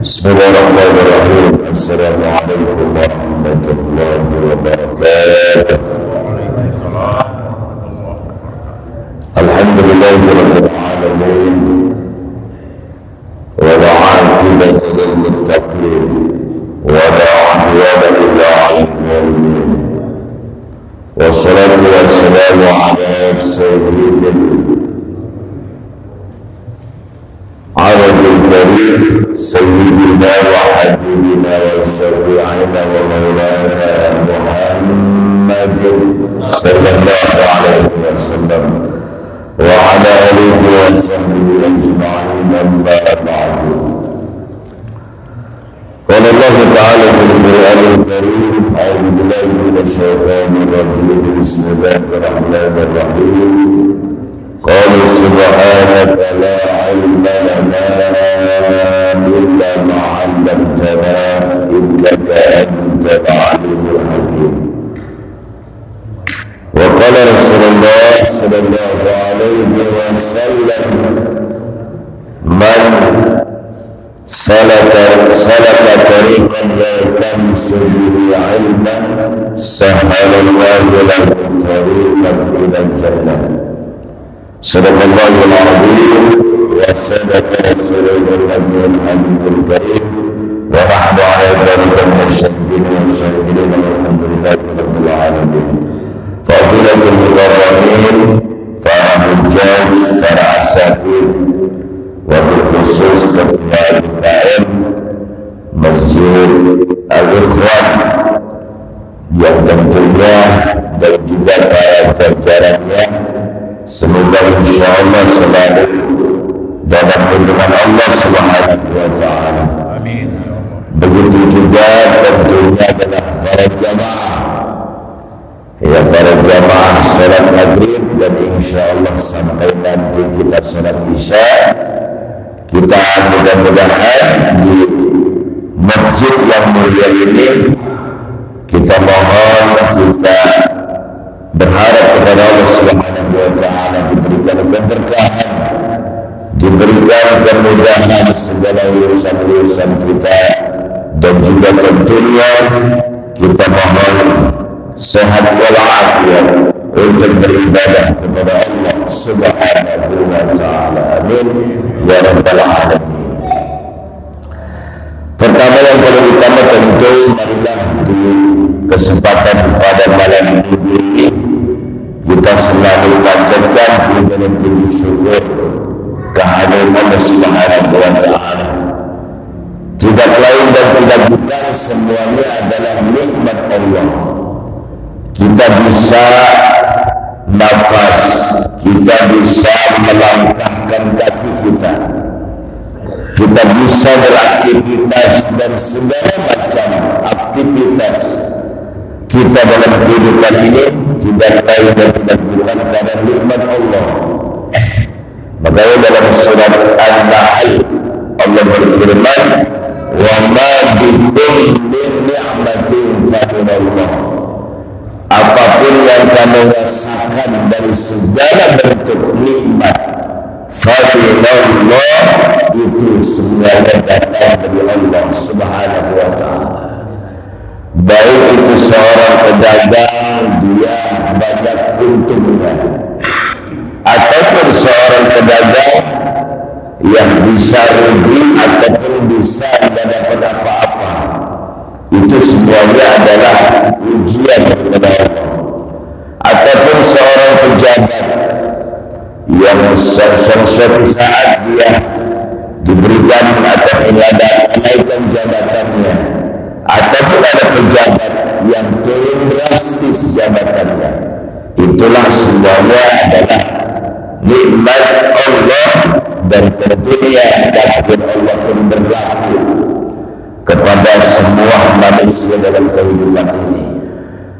Bismillahirrahmanirrahim. Assalamualaikum warahmatullahi wabarakatuh. Alhamdulillahirabbil alamin wa la 'aqibatu lil muttaqin wa la 'udwana illa 'alal zalimin. Wassalatu wassalamu ala sayyidil karim sayyidina wa habibina wa syafi'ina wa maulana Muhammad sallallahu alaihi wasallam wa ala alihi wa sahbihi ajma'in, amma ba'du. Qala Allah ta'ala fil Qur'anil Karim, a'udzu billahi minasy syaithanir rajim, bismillahirrahmanirrahim. Qala subhanaka la ilma lana illa ma 'allamtana innaka antal 'alimul hakim. Wa qala Rasulullah sallallahu alaihi wasallam, man salaka tariqan yaltamisu bihi 'ilman sahhalallahu lahu tariqan ilal jannah. Sadaqallahul azim wa sadaqa rasulul nabiyul karim wa nahnu ala dzalika minasy-syahidin wa syahidin walhamdulillahi rabbil alamin. Fadilatul mukarramin, para hujjaj, para asatidz, wa khusus ketua IKM Masjid Al-Ikhwan yang tentunya dan juga para jajarannya, semoga insyaallah selalu dalam lindungan Allah Subhanahu wa ta'ala. Amin. Begitu juga tentunya adalah para jamaah, ya, para jamaah salat maghrib, dan insyaallah sampai nanti kita salat isya, kita mudah-mudahan di masjid yang mulia ini kita mohon, kita berharap kepada Allah Subhanahu wa ta'ala diberikan keberkahan, diberikan kemudahan segala urusan-urusan kita, dan juga tentunya kita mohon sehat walafiat untuk beribadah kepada Allah Subhanahu wa ta'ala. Amin ya rabbal alamin. Pertama yang perlu utama tentu, marilah di kesempatan pada malam ini kita selalu panjatkan puji syukur kehadiran Allah Subhanahu wa ta'ala. Tidak lain dan tidak bukan, semuanya adalah nikmat Allah. Kita bisa nafas, kita bisa melangkahkan kaki kita bisa beraktivitas, dan segala macam aktivitas kita dalam kehidupan ini tidak lain dan tidak bukan karena nikmat Allah. Makanya dalam surat An-Nahl Allah berfirman, wa ma bikum min ni'matin fa minallah. Apapun yang kamu rasakan dari segala bentuk nikmat, fa minallah, itu semuanya datang dari Allah Subhanahu wa ta'ala. Baik itu seorang pedagang, dia banyak untungnya, ataupun seorang pedagang yang bisa rugi ataupun bisa tidak dapat apa-apa, itu semuanya adalah ujian kepada Allah. Ataupun seorang pejabat yang suatu saat dia diberikan atau ada kenaikan jabatannya, ataupun ada pejabat yang turun drastis jabatannya, itulah semuanya adalah nikmat Allah, dan tentunya takdir Allah pun berlaku kepada semua manusia dalam kehidupan ini.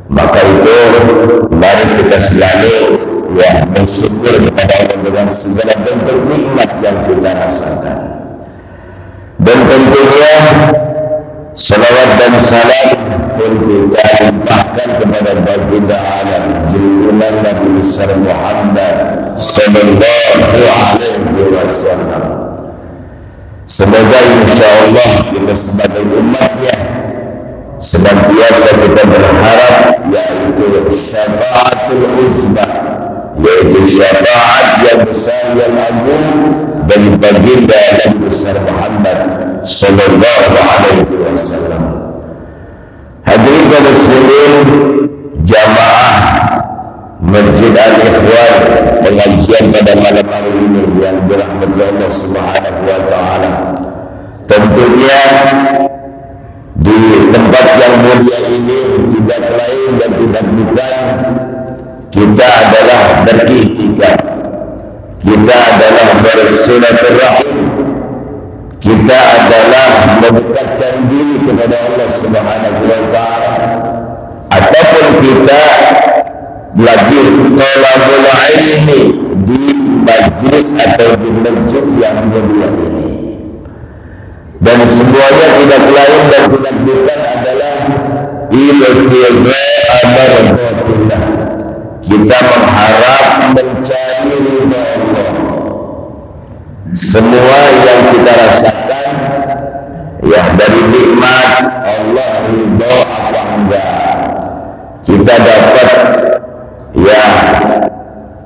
Maka itu mari kita selalu bersyukur kepada Allah dengan segala bentuk nikmat yang kita rasakan. Dan tentunya salawat dan salam pun kita limpahkan kepada baginda alam junjungan Nabi besar Muhammad sallallahu alaihi wasallam. Semoga insya Allah kita sebagai umatnya senantiasa kita berharap yaitu syafaatul uzma, yaitu syafaat yang besar yang agung dari baginda Nabi besar Muhammad sallallahu alaihi wasallam. Hadirin kaum muslimin jamaah Masjid Al-Ikhwan, pengajian pada malam hari ini yang dirahmati Allah Subhanahu wa taala. Tentunya di tempat yang mulia ini tidak lain dan tidak bukan kita adalah beriktikaf, kita adalah bersilaturahim, kita adalah mendekatkan diri kepada Allah Subhanahu wa taala, ataupun kita lagi thalabul ilmi di majlis atau di masjid yang mulia ini. Dan semuanya tidak lain dan tidak bukan adalah iltiqa amaratillah. Kita mengharap mencari ridha Allah. Semua yang kita rasakan ya dari nikmat Allah, ridha apa enggak, kita dapat ya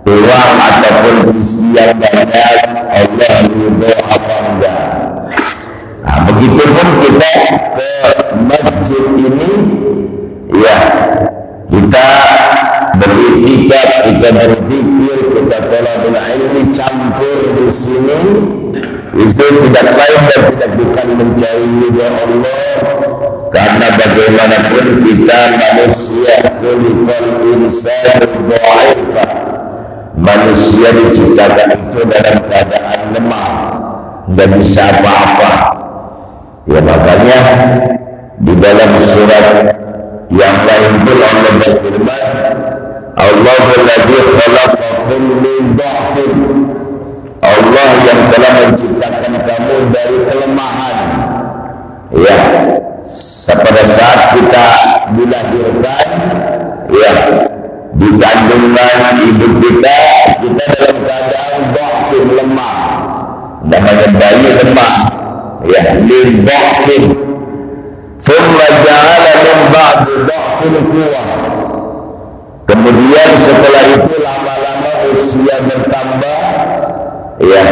uang ataupun rezeki yang banyak, Allah ridha apa enggak. Nah, begitupun kita ke masjid ini ya, kita beriktikaf, kita berzikir, kita thalabul ilmi, campur di sini itu tidak lain dan tidak bukan mencari ridha Allah. Karena bagaimanapun kita manusia, khuliqal insanu dha'ifa, manusia diciptakan itu dalam keadaan lemah, nggak bisa apa-apa. Ya makanya di dalam surat yang lain pun Allah berfirman, Allahul ladzi khalaqakum min dha'fin, Allah yang telah menciptakan kamu dari kelemahan. Ya, pada saat kita dilahirkan, ya, di kandungan ibu kita dalam keadaan dha'fin, lemah, namanya bayi lemah, ya, min dha'fin, thumma ja'ala min ba'di dha'fin quwwah. Kemudian setelah itu lama-lama usia bertambah, ya,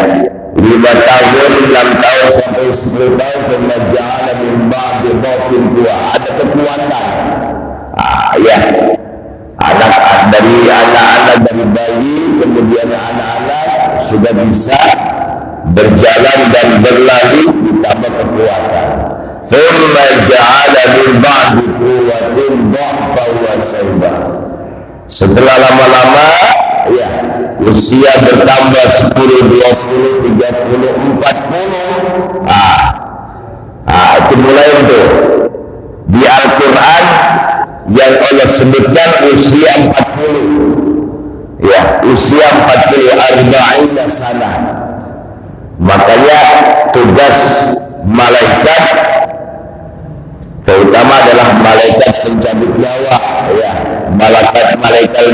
5 tahun, 6 tahun sampai 10 tahun, thumma ja'ala min ba'di dha'fin quwwah, ada kekuatan. Ya, anak-anak dari bayi, kemudian anak-anak sudah bisa berjalan dan berlari, ditambah kekuatan. Thumma ja'ala min ba'di quwwatin dha'fan wa shayba. Setelah lama-lama ya usia bertambah 10, 20, 30, 40. Itu mulai itu di Al-Quran yang Allah sebutkan usia 40. Ya, usia 40, arba'ina sana. Makanya tugas malaikat terutama adalah malaikat pencabut nyawa, ya, malaikat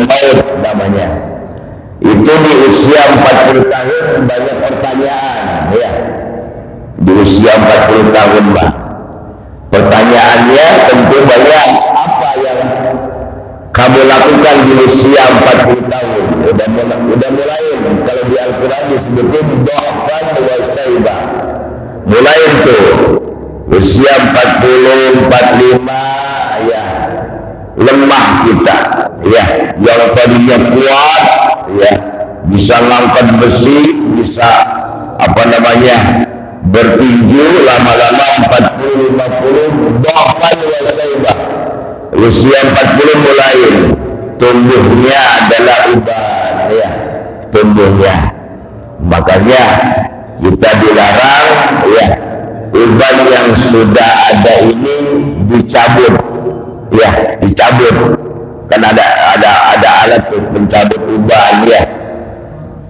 maut namanya. Itu di usia 40 tahun banyak pertanyaan, ya. Di usia 40 tahun, Mbak. Pertanyaannya tentu banyak. Apa yang kamu lakukan di usia 40 tahun? Udah mulai. Kalau di Al-Quran disebutkan dha'fan wa shayba. Mulai itu usia 40, 45, ya, lemah kita, ya, yang tadinya kuat, ya, bisa ngangkat besi, bisa bertinju, lama-lama 40, 50, dha'fan wa shayba. Usia 40 mulai tumbuhnya adalah uban, ya, tumbuhnya. Makanya kita dilarang, ya, uban yang sudah ada ini dicabut, ya, dicabut. Kan ada alat untuk mencabut uban, ya.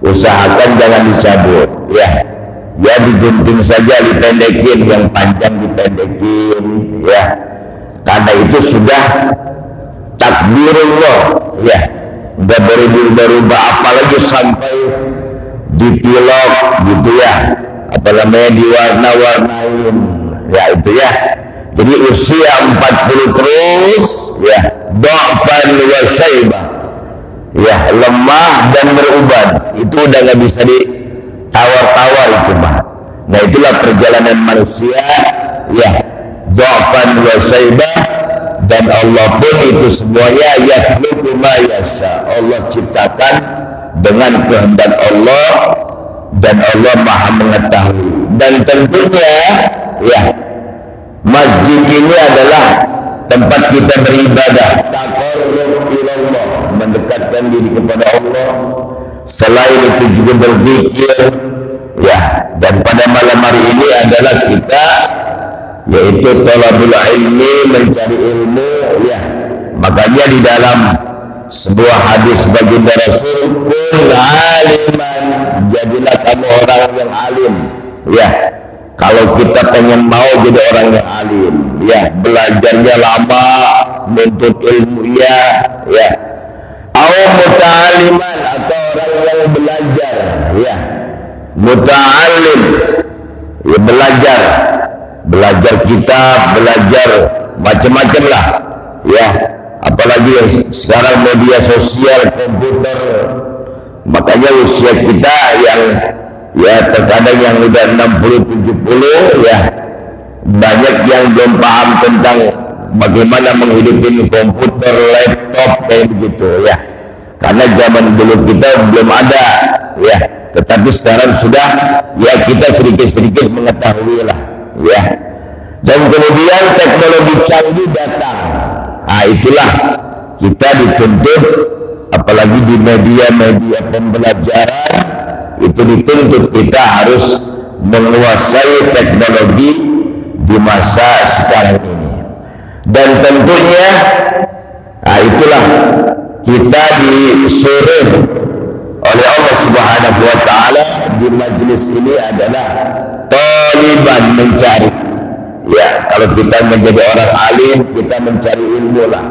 Usahakan jangan dicabut, ya. Ya digunting saja, dipendekin, yang panjang dipendekin, ya. Karena itu sudah takdirullah, ya. Nggak berubah-ubah, apalagi sampai dipilok gitu, ya. apa namanya diwarna-warnain ya itu ya. Jadi usia 40 terus ya, dha'fan wa syaibah ya, lemah dan beruban, itu udah nggak bisa ditawar-tawar itu mah. Nah itulah perjalanan manusia ya, dha'fan wa syaibah. Dan Allah pun itu semuanya yakhluqu ma yasha, Allah ciptakan dengan kehendak Allah, dan Allah Maha mengetahui. Dan tentunya ya, masjid ini adalah tempat kita beribadah, taqarrub ilallah, mendekatkan diri kepada Allah. Selain itu juga berzikir ya. Dan pada malam hari ini adalah kita, yaitu thalabul ilmi, mencari ilmu ya. Makanya di dalam sebuah hadis baginda Rasul, kun aliman, jadilah kamu orang yang alim ya. Kalau kita pengen mau jadi orang yang alim ya, belajarnya lama, menuntut ilmu ya, atau muta'aliman, atau orang yang belajar ya, muta'alim ya, belajar kitab, belajar macam-macam lah ya. Apalagi yang sekarang media sosial, komputer. Makanya usia kita yang ya terkadang yang udah 60-70 ya, banyak yang belum paham tentang bagaimana menghidupi komputer, laptop kayak begitu ya. Karena zaman dulu kita belum ada ya, tetapi sekarang sudah ya, kita sedikit-sedikit mengetahui lah ya. Dan kemudian teknologi canggih datang. Nah itulah kita dituntut, apalagi di media-media pembelajaran itu dituntut kita harus menguasai teknologi di masa sekarang ini. Dan tentunya nah itulah kita disuruh oleh Allah Subhanahu wa Ta'ala di majelis ini adalah taliban, mencari ya. Kalau kita menjadi orang alim, kita mencari ilmu lah,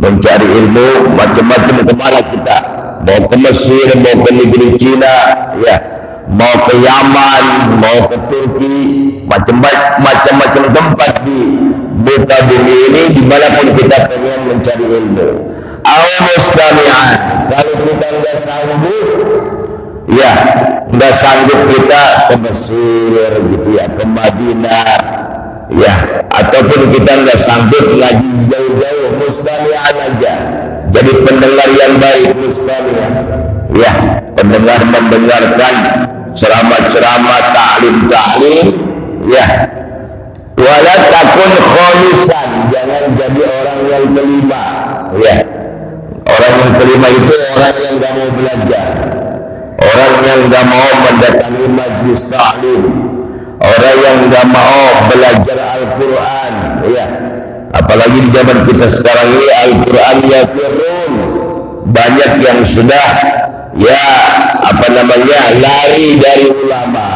mencari ilmu macam-macam. Kemana kita? Mau ke Mesir, mau ke negeri Cina ya, mau ke Yaman, mau ke Turki, macam-macam tempat di muka bumi ini, dimanapun kita pengen mencari ilmu. Al-mustami'an, kalau kita nggak sanggup ya, nggak sanggup kita ke Mesir gitu ya, ke Madinah ya, ataupun kita nggak sanggup ngaji jauh-jauh, mustami'an aja, jadi pendengar yang baik, mustami'an ya, pendengar mendengarkan ceramah-ceramah, ta'lim ya. Wala takun khamisan, jangan jadi orang yang kelima ya. Orang yang kelima itu orang yang nggak mau belajar, orang yang nggak mau mendatangi majlis ta'lim, orang yang nggak mau belajar Al-Quran ya. Apalagi di zaman kita sekarang ini, Al-Quran ya firun, banyak yang sudah ya apa namanya, lari dari ulama,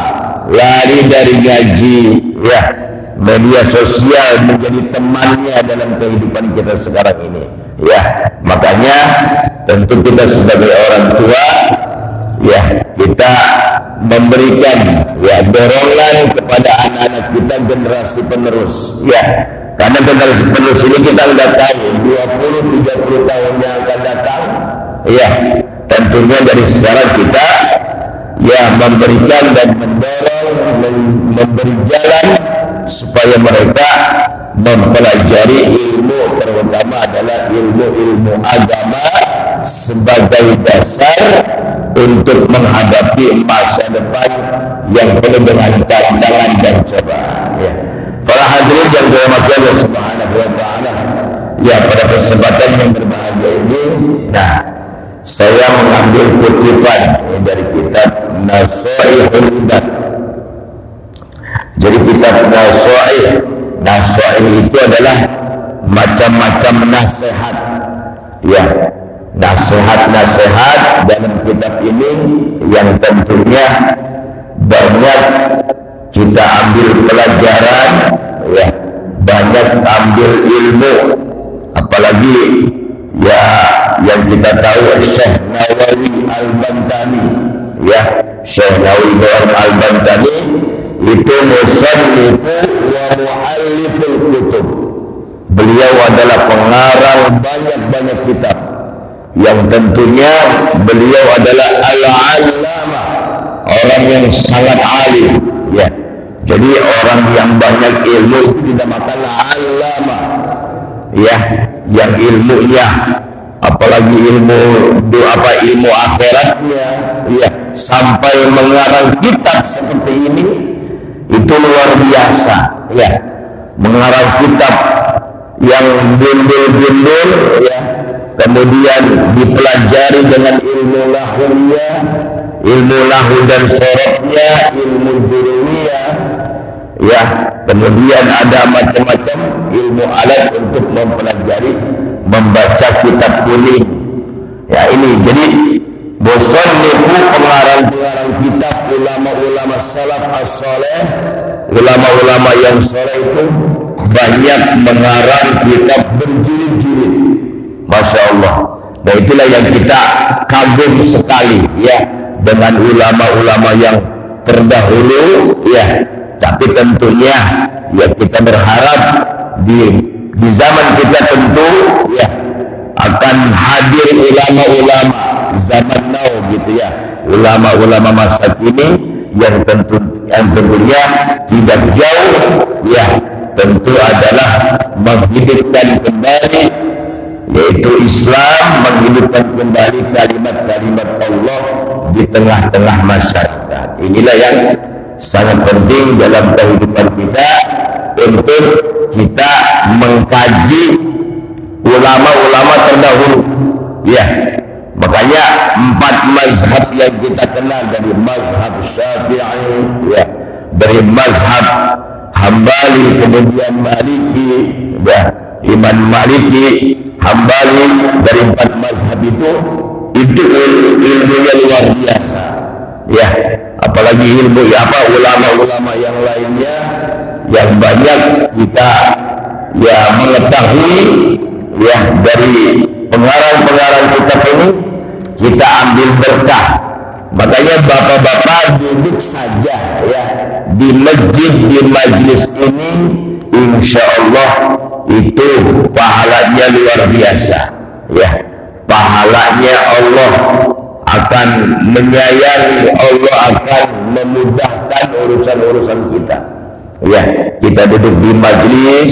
lari dari ngaji ya. Media sosial menjadi temannya dalam kehidupan kita sekarang ini ya. Makanya tentu kita sebagai orang tua ya, kita memberikan ya dorongan kepada anak-anak kita, generasi penerus ya. Karena generasi penerus ini kita nggak tahu 20-30 tahun yang akan datang ya. Tentunya dari sekarang kita ya memberikan dan mendorong, memberi jalan supaya mereka mempelajari ilmu, terutama adalah ilmu-ilmu agama sebagai dasar untuk menghadapi masa depan yang penuh dengan tantangan dan cobaan ya. Para hadirin yang dirahmati Allah Subhanahu wa Ta'ala ya, pada kesempatan yang berbahagia ini, nah saya mengambil kutipan dari kitab Nasaihul Huda. Jadi kitab Nasaih itu adalah macam-macam nasihat ya, nasihat-nasihat dalam kitab ini yang tentunya banyak kita ambil pelajaran ya, banyak ambil ilmu. Apalagi ya yang kita tahu Syekh Nawawi Al-Bantani ya, Syekh Nawawi Al-Bantani itu musannifu wa mualliful kutub. Beliau adalah pengarang banyak kitab, yang tentunya beliau adalah al-allamah, orang yang sangat alim, ya. Jadi orang yang banyak ilmu itu dinamakan allamah, ya, yang ilmunya apalagi ilmu akhiratnya, ya, sampai mengarang kitab seperti ini itu luar biasa, ya. Mengarang kitab yang gundul-gundul, ya, kemudian dipelajari dengan ilmu nahunya, ilmu nahu dan sorotnya, ilmu jurumiyah, ya, kemudian ada macam-macam ilmu alat untuk mempelajari membaca kitab kuning, ya. Ini jadi musannifu, pengarang kitab, ulama-ulama salaf as-saleh, ulama-ulama yang saleh itu banyak mengarang kitab berjilid-jilid, masya Allah. Nah, itulah yang kita kagum sekali, ya, dengan ulama-ulama yang terdahulu, ya. Tapi tentunya, ya, kita berharap di zaman kita tentu, ya, akan hadir ulama-ulama zaman now, gitu ya, ulama-ulama masa kini yang tentunya tidak jauh, ya, tentu adalah menghidupkan kembali, yaitu Islam, menghidupkan kembali kalimat-kalimat Allah di tengah-tengah masyarakat. Inilah yang sangat penting dalam kehidupan kita, untuk kita mengkaji ulama-ulama terdahulu, ya. Makanya 4 mazhab yang kita kenal, dari mazhab Syafi'i, ya, dari mazhab Hambali, kemudian Maliki, ya, Imam Maliki, Hambali, dari 4 mazhab itu ilmunya luar biasa, ya. Apalagi ilmu, ya, apa, ulama-ulama yang lainnya yang banyak kita, ya, mengetahui, ya, dari pengarang-pengarang kitab ini kita ambil berkah. Makanya bapak-bapak duduk saja, ya, di masjid, di majlis ini, insya Allah itu pahalanya luar biasa, ya. Pahalanya Allah akan menyayangi, Allah akan memudahkan urusan-urusan kita, ya. Kita duduk di majlis,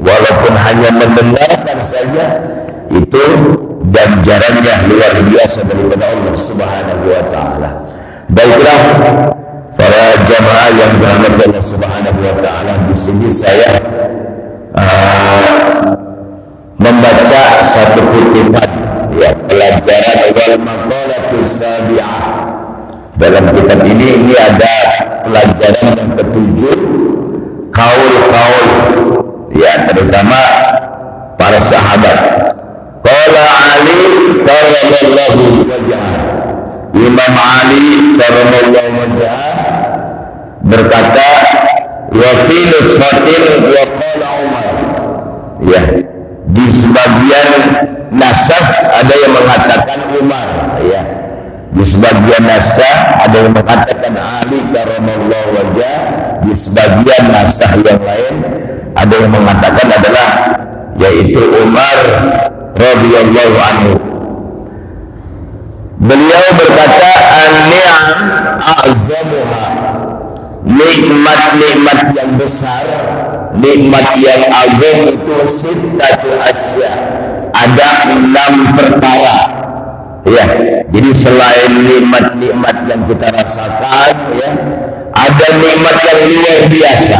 walaupun hanya mendengarkan saja, itu ganjarannya luar biasa daripada Allah Subhanahu wa ta'ala. Baiklah para jamaah yang dirahmati Allah Subhanahu wa ta'ala, di sini saya membaca satu kutipan, ya, pelajaran wal maqalatus sabi'ah. Dalam kitab ini ada pelajaran yang ketujuh, kaul-kaul, ya, terutama para sahabat. Qala Ali karramallahu wajhah, Imam Ali karramallahu wajhah berkata, wa fi nusfatin wa qala Umar, ya, di sebagian naskah ada yang mengatakan Umar, ya, di sebagian naskah ada yang mengatakan Ali karramallahu wajhah, di sebagian naskah yang lain ada yang mengatakan adalah, yaitu Umar radhiyallahu anhu. Beliau berkata, an-ni'am a'zamuha, nikmat-nikmat yang besar, nikmat yang agung itu sittatu asya, ada 6 perkara, ya. Jadi selain nikmat-nikmat yang kita rasakan, ya, ada nikmat yang luar biasa.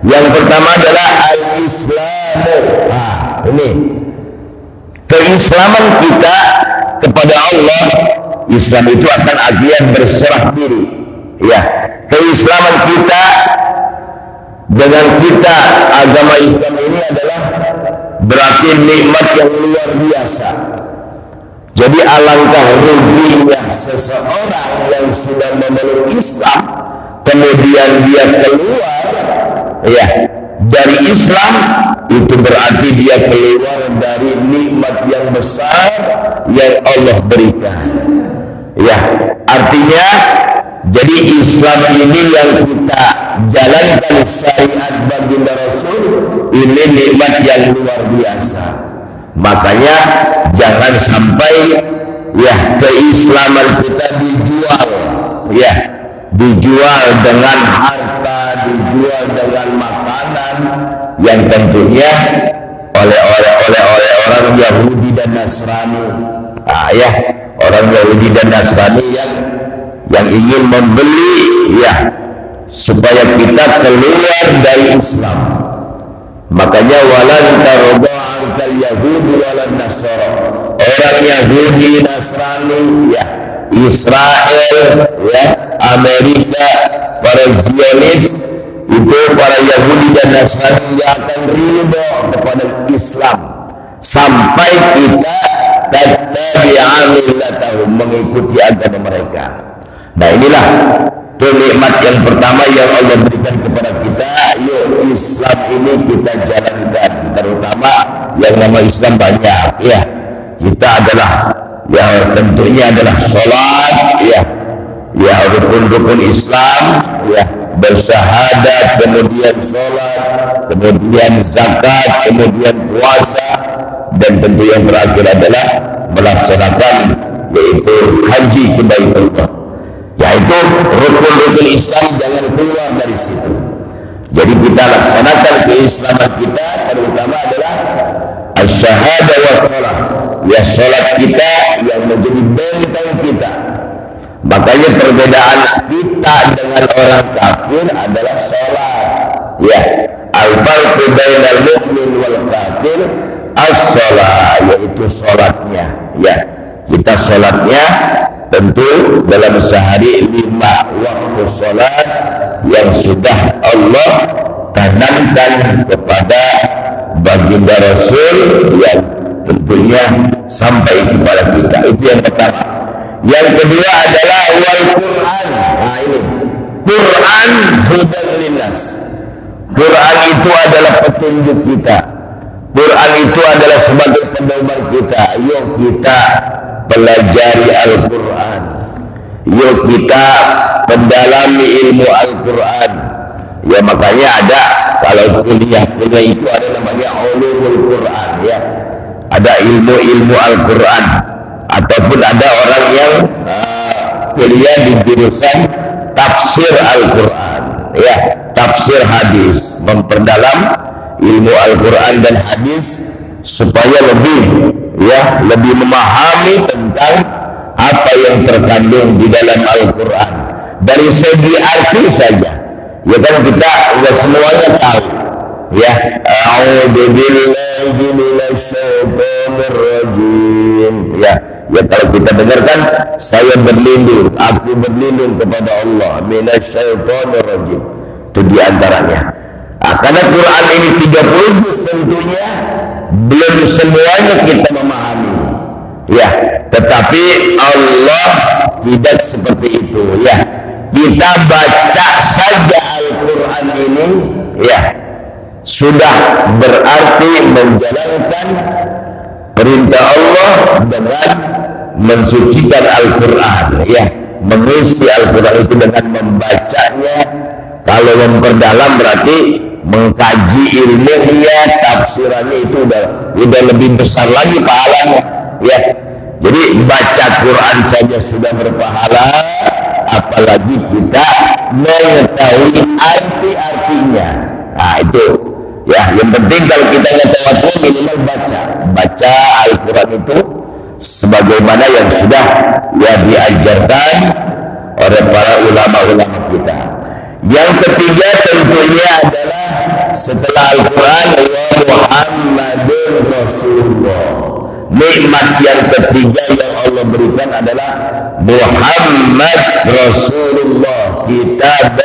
Yang pertama adalah al-islamu. Nah, ini keislaman kita kepada Allah. Islam itu akan artian berserah diri, ya. Keislaman kita dengan kita, agama Islam ini adalah berarti nikmat yang luar biasa. Jadi alangkah ruginya seseorang yang sudah memeluk Islam, kemudian dia keluar, ya, dari Islam, itu berarti dia keluar dari nikmat yang besar yang Allah berikan. Ya, artinya jadi Islam ini yang kita jalankan syariat baginda Rasul ini nikmat yang luar biasa. Makanya jangan sampai ya keislaman kita dijual, ya dijual dengan harta, dijual dengan makanan yang tentunya oleh orang Yahudi dan Nasrani. Ya, orang Yahudi dan Nasrani yang ingin membeli ya supaya kita keluar dari Islam. Makanya walan taroba angkal Yahudi walan Nasara, orang Yahudi Nasrani ya Israel ya Amerika, para Zionis itu para Yahudi dan Nasrani yang akan ridho kepada Islam sampai kita tattabi'amillatahum, mengikuti agama mereka. Nah inilah nikmat yang pertama yang Allah berikan kepada kita. Yuk Islam ini kita jalankan, terutama yang nama Islam banyak ya. Kita adalah ya tentunya adalah sholat ya rukun-rukun Islam ya, bersyahadat, kemudian sholat, kemudian zakat, kemudian puasa, dan tentu yang terakhir adalah melaksanakan yaitu haji ke Baitullah. Yaitu rukun-rukun Islam jangan keluar dari situ. Jadi kita laksanakan keislaman kita terutama adalah asyhadah wa sholat, ya sholat kita yang menjadi benteng kita. Makanya perbedaan kita dengan orang kafir adalah sholat ya, al-farqu bainal mu'min wal kafir as-sholat, yaitu sholatnya ya. Kita sholatnya tentu dalam sehari 5 waktu sholat yang sudah Allah tanamkan kepada baginda Rasul yang tentunya sampai kepada kita. Itu yang pertama. Yang kedua adalah wal Quran. Nah ini Quran hudan linnas. Quran itu adalah petunjuk kita. Quran itu adalah sebagai pedoman kita. Yuk kita pelajari Al-Quran, yuk kita pendalami ilmu Al-Quran ya. Makanya ada kalau kuliah itu ada namanya ulumul Quran ya, ada ilmu Al-Quran. Ataupun ada orang yang kuliah di jurusan tafsir Al-Quran ya, tafsir hadis, memperdalam ilmu Al-Quran dan hadis supaya lebih memahami tentang apa yang terkandung di dalam Al-Quran dari segi arti saja ya kan. Kita udah semuanya tahu ya, a'udzubillahi minasyaitonirrajim ya. Kalau kita dengarkan, saya berlindung, aku berlindung kepada Allah minasyaitonirrajim, itu diantaranya. Karena Quran ini 30 juz tentunya belum semuanya kita memahami ya, tetapi Allah tidak seperti itu ya. Kita baca saja Al-Quran ini ya sudah berarti menjalankan perintah Allah dengan mensucikan Al-Quran ya, mengisi Al-Quran itu dengan membacanya. Kalau memperdalam berarti mengkaji ilmunya, tafsirannya itu udah lebih besar lagi pahalanya ya. Jadi baca Quran saja sudah berpahala, apalagi kita mengetahui arti-artinya. Nah itu ya, yang penting kalau kita ngetahui minimal baca Al-Quran itu sebagaimana yang sudah ya diajarkan oleh para ulama-ulama kita. Yang ketiga tentunya adalah setelah Al-Quran wa Muhammadun Rasulullah. Nikmat yang ketiga yang Allah berikan adalah Muhammad Rasulullah. Kita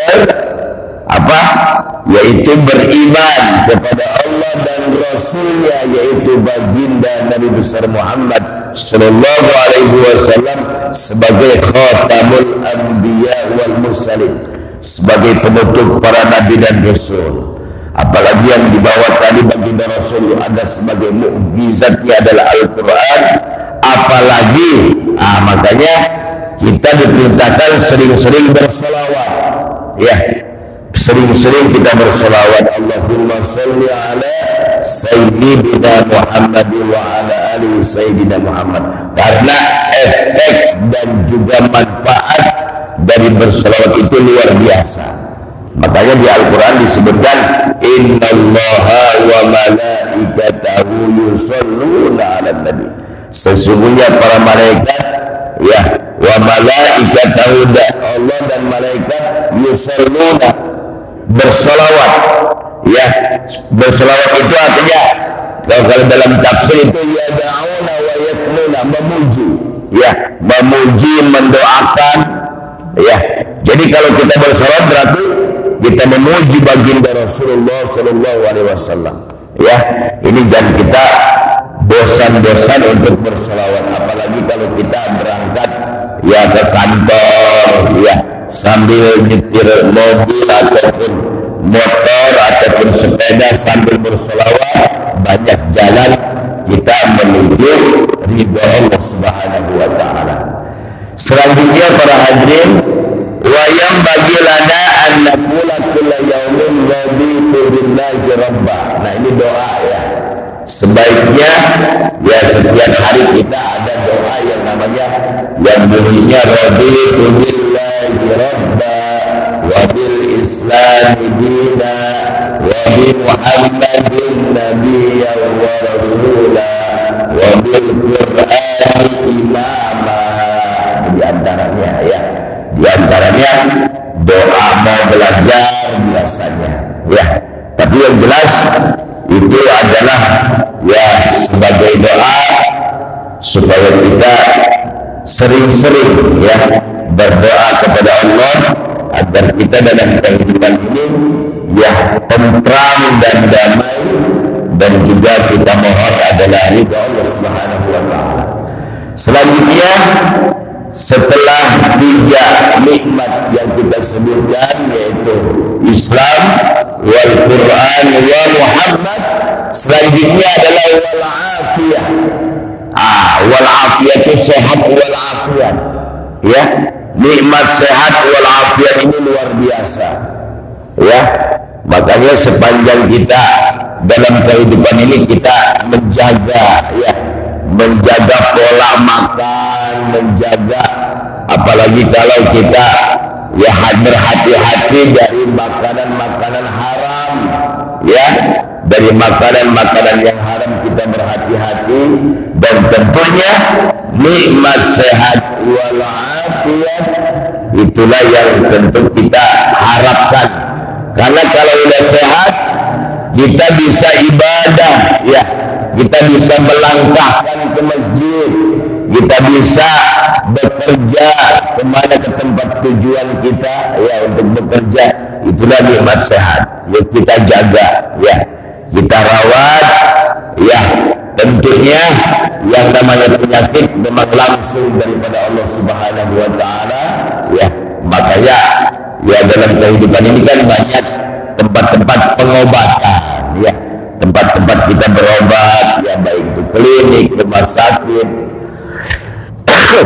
yaitu beriman kepada Allah dan Rasulnya, yaitu baginda Nabi besar Muhammad Sallallahu Alaihi Wasallam sebagai khatamul anbiya wal mursalin, sebagai penutup para nabi dan rasul. Apalagi yang dibawa tadi baginda Rasul ada sebagai mukjizatnya adalah Al-Quran. Apalagi makanya kita diperintahkan sering-sering berselawat, ya, sering-sering kita berselawat. Allahumma sholli ala sayyidina Muhammad wa ala ali sayyidina Muhammad, karena efek dan juga manfaat dari berselawat itu luar biasa. Makanya di Al-Quran disebutkan innallaha wa malaikatahu yusholluna 'alan nabi, sesungguhnya para malaikat, ya, wa malaikatahu, Allah dan malaikat, yusholluna, bersolawat, ya. Bersolawat itu artinya kalau dalam tafsir itu yada'una wa yatnuna, memuji, ya, memuji, mendoakan, ya. Jadi kalau kita bersolawat berarti kita memuji baginda Rasulullah Sallallahu Alaihi Wasallam, ya. Ini jangan kita bosan-bosan untuk bersolawat, apalagi kalau kita berangkat, ya, ke kantor, ya, sambil nyetir mobil ataupun motor ataupun sepeda sambil bersolawat, banyak jalan kita menuju ridha Allah Subhanahu wa Ta'ala. Selanjutnya para hadirin, wayam bagi lana an naqula kulla yaumin raditu billahi rabba. Nah, ini doa, ya. Sebaiknya, ya, setiap hari kita ada doa yang namanya, yang bunyinya raditu billahi rabba wa bil islami dina wa bi muhammadin nabiyyan wa rasula wa bil qur'ani imama. Di antaranya, ya, di antaranya doa mau belajar biasanya, ya. Tapi yang jelas itu adalah, ya, sebagai doa supaya kita sering-sering, ya, berdoa kepada Allah agar kita dalam kehidupan ini, ya, tentram dan damai, dan juga kita mohon adalah ridha Allah Subhanahu wa Ta'ala. Selanjutnya, setelah 3 nikmat yang kita sebutkan, yaitu Islam, wal Quran, wa Muhammad, selanjutnya adalah wal afiyah. Wal afiyah itu sehat, wal afiyah, ya. Nikmat sehat wal afiyah ini luar biasa, ya. Makanya sepanjang kita dalam kehidupan ini kita menjaga, ya, menjaga pola makan, menjaga, apalagi kalau kita, ya, berhati-hati dari makanan-makanan haram, ya, dari makanan-makanan yang haram kita berhati-hati. Dan tentunya nikmat sehat wal afiyat itulah yang tentu kita harapkan, karena kalau udah sehat kita bisa ibadah, ya, kita bisa melangkahkan ke masjid, kita bisa bekerja kemana, ke tempat tujuan kita, ya, untuk bekerja. Itulah nikmat sehat yang kita jaga, ya, kita rawat, ya. Tentunya yang namanya penyakit memang langsung daripada Allah Subhanahu wa Ta'ala, ya. Makanya, ya, dalam kehidupan ini kan banyak tempat-tempat pengobatan, ya, tempat-tempat kita berobat, ya, baik itu klinik, rumah sakit.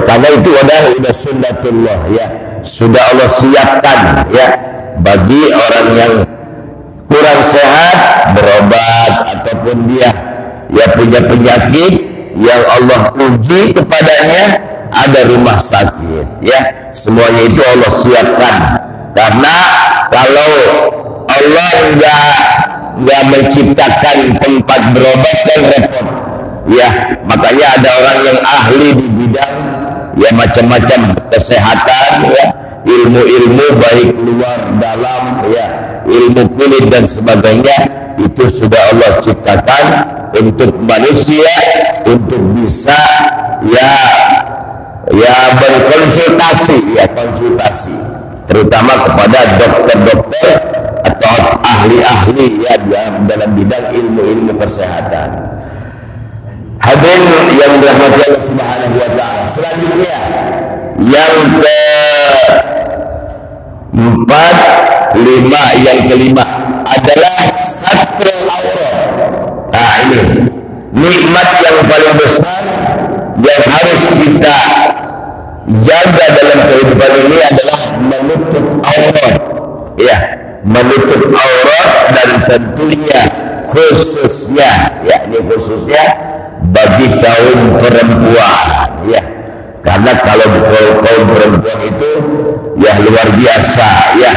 Karena itu udah sunnatullah, ya, sudah Allah siapkan, ya, bagi orang yang kurang sehat berobat, ataupun dia, ya, punya penyakit yang Allah uji kepadanya, ada rumah sakit, ya. Semuanya itu Allah siapkan, karena kalau Allah nggak menciptakan tempat berobat kan repot, ya. Makanya ada orang yang ahli di bidang, ya, macam-macam kesehatan, ya, ilmu-ilmu baik luar dalam, ya, ilmu kulit dan sebagainya, itu sudah Allah ciptakan untuk manusia untuk bisa, ya, berkonsultasi, ya, konsultasi, terutama kepada dokter-dokter atau ahli-ahli, ya, dalam bidang ilmu-ilmu kesehatan. Hadirin yang dirahmati Allah Subhanahu wa Ta'ala, selanjutnya yang keempat, yang kelima adalah satrul aurat. Nah, ini nikmat yang paling besar yang harus kita, jaga dalam kehidupan ini adalah menutup aurat, ya, menutup aurat, dan tentunya khususnya, yakni khususnya bagi kaum perempuan, ya, karena kalau kaum perempuan itu ya luar biasa, ya.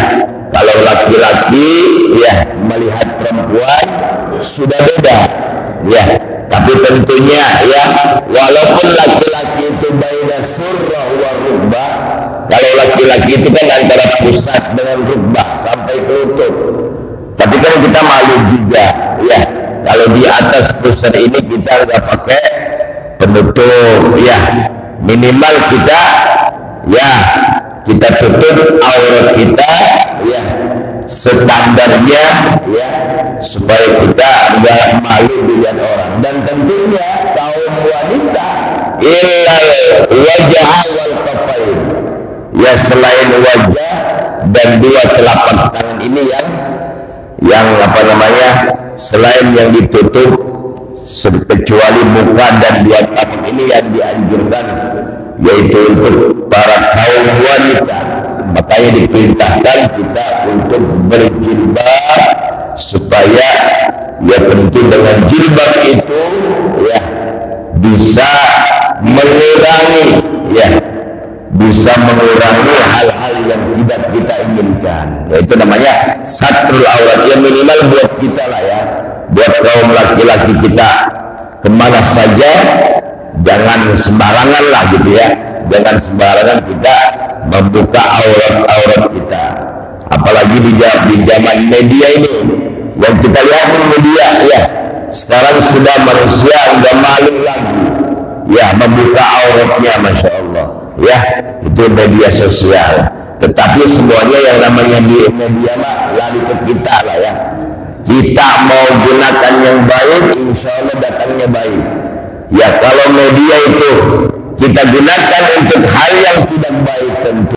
Kalau laki-laki ya melihat perempuan sudah beda, ya. Tapi tentunya ya, walaupun laki-laki itu baina surrah wa rukbah, kalau laki-laki itu kan antara pusat dengan rukbah sampai ke lutut. Tapi kan kita malu juga, ya. Kalau di atas pusat ini kita nggak pakai penutup, ya. Minimal kita, ya, kita tutup aurat kita, ya, standarnya, ya, supaya kita nggak malu dilihat orang. Dan tentunya kaum wanita illal wajah wal kafain, ya, selain wajah dan dua telapak tangan ini yang apa namanya, selain yang ditutup, kecuali muka dan dua tapak ini yang dianjurkan, yaitu untuk para kaum wanita. Makanya diperintahkan kita untuk berjilbab, supaya ya tentu dengan jilbab itu ya bisa mengurangi, ya, bisa mengurangi hal-hal yang tidak kita inginkan. Yaitu namanya satrul aurat, ya, minimal buat kita lah, ya, buat kaum laki-laki kita kemana saja jangan sembarangan lah gitu, ya. Jangan sembarangan kita membuka aurat-aurat kita, apalagi di zaman media ini yang kita lihat di media, ya. Sekarang sudah manusia nggak malu lagi, ya, membuka auratnya, masya Allah, ya. Itu media sosial. Tetapi semuanya yang namanya di media mah lari ke kita lah, ya. Kita mau gunakan yang baik, insya Allah datangnya baik. Ya, kalau media itu kita gunakan untuk hal yang tidak baik, tentu